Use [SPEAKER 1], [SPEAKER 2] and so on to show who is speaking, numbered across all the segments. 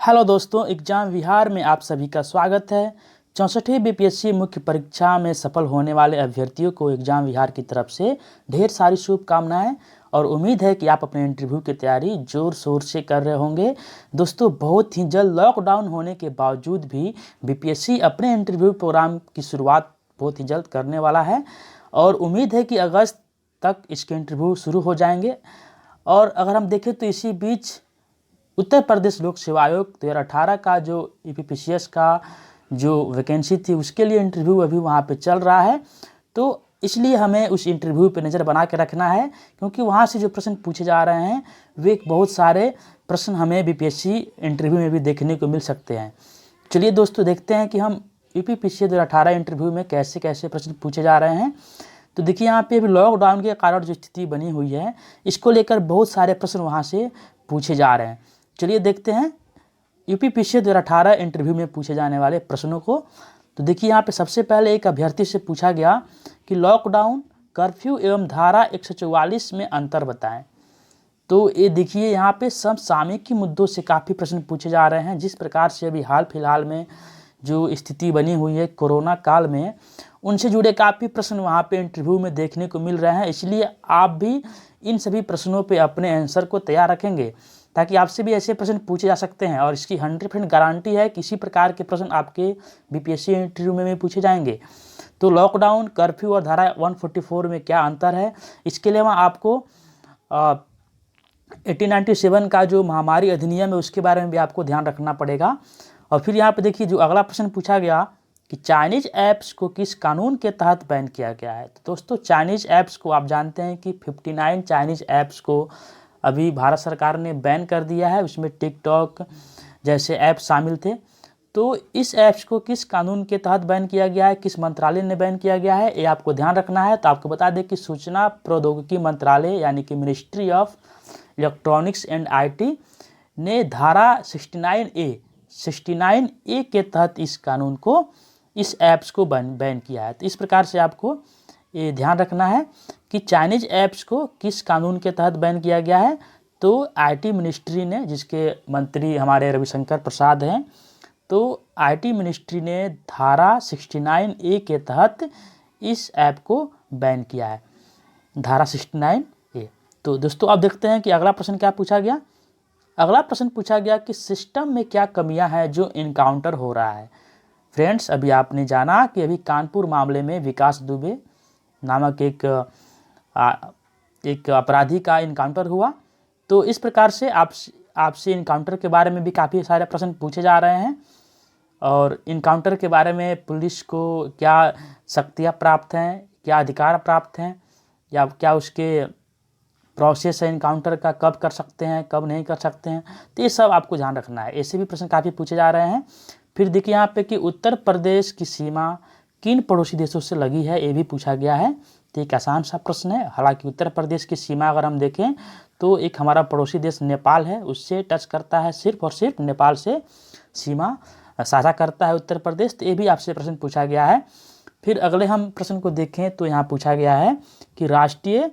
[SPEAKER 1] Hello दोस्तों, exam Bihar में आप सभी का स्वागत है। 64वीं बीपीएससी मुख्य परीक्षा में सफल होने वाले अभ्यर्थियों को एग्जाम बिहार की तरफ से ढेर सारी शुभकामनाएं और उम्मीद है कि आप अपने इंटरव्यू की तैयारी जोर शोर से कर रहे होंगे। दोस्तों, बहुत ही जल्द लॉकडाउन होने के बावजूद भी बीपीएससी अपने इंटरव्यू प्रोग्राम की शुरुआत बहुत ही जल्द करने वाला है और उम्मीद है कि अगस्त तक इसके इंटरव्यू शुरू हो जाएंगे। और अगर हम देखें तो इसी बीच उत्तर प्रदेश लोक सेवा आयोग 2018 का जो ईपीपीसीएस का जो वैकेंसी थी उसके लिए इंटरव्यू अभी वहाँ पे चल रहा है, तो इसलिए हमें उस इंटरव्यू पे नज़र बना के रखना है, क्योंकि वहाँ से जो प्रश्न पूछे जा रहे हैं वे बहुत सारे प्रश्न हमें बीपीएससी इंटरव्यू में भी देखने को मिल सकते हैं। चलिए दोस्तों, देखते हैं कि हम ईपीपीसीएस 2018 इंटरव्यू में कैसे कैसे प्रश्न पूछे जा रहे हैं। तो देखिए, यहाँ पे अभी लॉकडाउन के कारण जो स्थिति बनी हुई है इसको लेकर बहुत सारे प्रश्न वहाँ से पूछे जा रहे हैं। चलिए देखते हैं यूपीपीसीएस 2018 इंटरव्यू में पूछे जाने वाले प्रश्नों को। तो देखिए, यहाँ पे सबसे पहले एक अभ्यर्थी से पूछा गया कि लॉकडाउन, कर्फ्यू एवं धारा 144 में अंतर बताएं। तो ये देखिए, यहाँ पे समसामयिक मुद्दों से काफ़ी प्रश्न पूछे जा रहे हैं। जिस प्रकार से अभी हाल फिलहाल में जो स्थिति बनी हुई है कोरोना काल में, उनसे जुड़े काफ़ी प्रश्न वहाँ पे इंटरव्यू में देखने को मिल रहे हैं। इसलिए आप भी इन सभी प्रश्नों पे अपने आंसर को तैयार रखेंगे ताकि आपसे भी ऐसे प्रश्न पूछे जा सकते हैं और इसकी 100% गारंटी है कि इसी प्रकार के प्रश्न आपके बीपीएससी इंटरव्यू में भी पूछे जाएंगे। तो लॉकडाउन, कर्फ्यू और धारा 144 में क्या अंतर है, इसके लिए आपको 1897 का जो महामारी अधिनियम है उसके बारे में भी आपको ध्यान रखना पड़ेगा। और फिर यहाँ पे देखिए, जो अगला प्रश्न पूछा गया कि चाइनीज़ ऐप्स को किस कानून के तहत बैन किया गया है। तो दोस्तों, चाइनीज़ ऐप्स को आप जानते हैं कि 59 चाइनीज़ ऐप्स को अभी भारत सरकार ने बैन कर दिया है। उसमें टिकटॉक जैसे ऐप शामिल थे। तो इस ऐप्स को किस कानून के तहत बैन किया गया है, किस मंत्रालय ने बैन किया गया है, ये आपको ध्यान रखना है। तो आपको बता दें कि सूचना प्रौद्योगिकी मंत्रालय यानी कि ministry of electronics and IT ने धारा 69A के तहत इस कानून को, इस ऐप्स को बैन किया है। तो इस प्रकार से आपको ये ध्यान रखना है कि चाइनीज़ ऐप्स को किस कानून के तहत बैन किया गया है। तो आईटी मिनिस्ट्री ने, जिसके मंत्री हमारे रविशंकर प्रसाद हैं, तो आईटी मिनिस्ट्री ने धारा 69A के तहत इस ऐप को बैन किया है, धारा 69A। तो दोस्तों, अब देखते हैं कि अगला प्रश्न क्या पूछा गया। अगला प्रश्न पूछा गया कि सिस्टम में क्या कमियां हैं जो इनकाउंटर हो रहा है। फ्रेंड्स, अभी आपने जाना कि अभी कानपुर मामले में विकास दुबे नामक एक अपराधी का इनकाउंटर हुआ। तो इस प्रकार से आपसे इनकाउंटर के बारे में भी काफ़ी सारे प्रश्न पूछे जा रहे हैं और इनकाउंटर के बारे में पुलिस को क्या शक्तियाँ प्राप्त हैं, क्या अधिकार प्राप्त हैं, या क्या उसके प्रोसेस है इनकाउंटर का, कब कर सकते हैं, कब नहीं कर सकते हैं। तो ये सब आपको ध्यान रखना है। ऐसे भी प्रश्न काफ़ी पूछे जा रहे हैं। फिर देखिए यहाँ पे कि उत्तर प्रदेश की सीमा किन पड़ोसी देशों से लगी है, ये भी पूछा गया है। तो एक आसान सा प्रश्न है। हालांकि उत्तर प्रदेश की सीमा अगर हम देखें तो एक हमारा पड़ोसी देश नेपाल है, उससे टच करता है, सिर्फ और सिर्फ नेपाल से सीमा साझा करता है उत्तर प्रदेश। तो ये भी आपसे प्रश्न पूछा गया है। फिर अगले हम प्रश्न को देखें तो यहाँ पूछा गया है कि राष्ट्रीय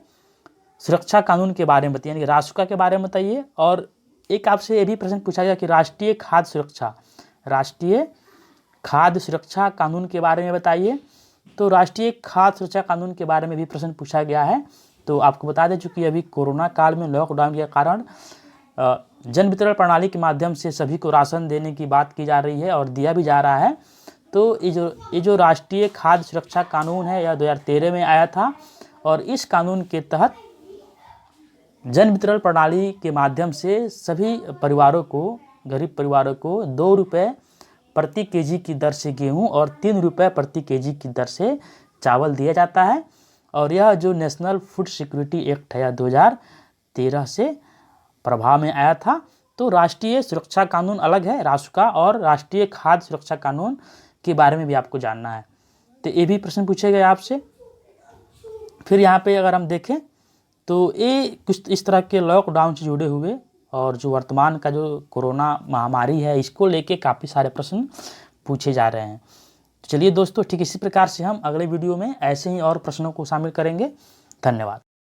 [SPEAKER 1] सुरक्षा कानून के बारे में बताइए, यानी रासुका के बारे में बताइए। और एक आपसे ये भी प्रश्न पूछा गया कि राष्ट्रीय खाद्य सुरक्षा कानून के बारे में बताइए। तो राष्ट्रीय खाद्य सुरक्षा कानून के बारे में भी प्रश्न पूछा गया है। तो आपको बता दें, चूँकि अभी कोरोना काल में लॉकडाउन के कारण जन वितरण प्रणाली के माध्यम से सभी को राशन देने की बात की जा रही है और दिया भी जा रहा है। तो ये जो राष्ट्रीय खाद्य सुरक्षा कानून है, यह 2013 में आया था और इस कानून के तहत जन वितरण प्रणाली के माध्यम से सभी परिवारों को, गरीब परिवारों को 2 रुपये प्रति केजी की दर से गेहूं और 3 रुपये प्रति केजी की दर से चावल दिया जाता है। और यह जो नेशनल फूड सिक्योरिटी एक्ट है 2013 से प्रभाव में आया था। तो राष्ट्रीय सुरक्षा कानून अलग है, रासुका, और राष्ट्रीय खाद्य सुरक्षा कानून के बारे में भी आपको जानना है। तो ये भी प्रश्न पूछे गए आपसे। फिर यहाँ पे अगर हम देखें तो ये कुछ इस तरह के लॉकडाउन से जुड़े हुए और जो वर्तमान का जो कोरोना महामारी है इसको लेके काफ़ी सारे प्रश्न पूछे जा रहे हैं। तो चलिए दोस्तों, ठीक इसी प्रकार से हम अगले वीडियो में ऐसे ही और प्रश्नों को शामिल करेंगे। धन्यवाद।